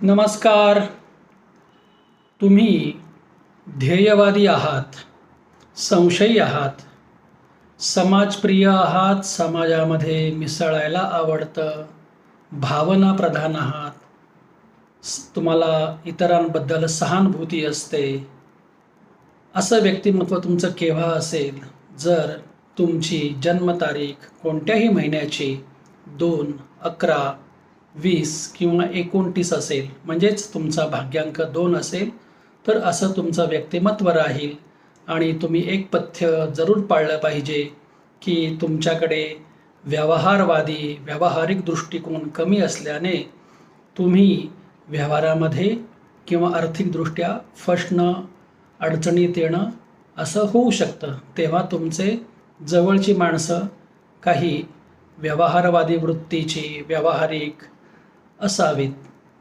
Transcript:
नमस्कार. तुम्ही ध्येयवादी आहात, संशयी आहात, समाजप्रिय आहात, समाजामध्ये मिसळायला आवडतं, भावनाप्रधान आहात, तुम्हाला इतरांबद्दल सहानुभूती असते. असं व्यक्तिमत्व तुमचं केव्हा असेल, जर तुमची जन्मतारीख कोणत्याही महिन्याची 2, 11, 20 किंवा 29 असेल, म्हणजेच तुमचा भाग्यांक 2 असेल, तर असं तुमचं व्यक्तिमत्व राहील. आणि तुम्ही एक पथ्य जरूर पाळलं पाहिजे की तुमच्याकडे व्यावहारिक दृष्टिकोन कमी असल्याने तुम्ही व्यवहारामध्ये किंवा आर्थिकदृष्ट्या फसणं, अडचणीत येणं असं होऊ शकतं. तेव्हा तुमचे जवळची माणसं काही व्यवहारवादी वृत्तीची, व्यावहारिक असावीत.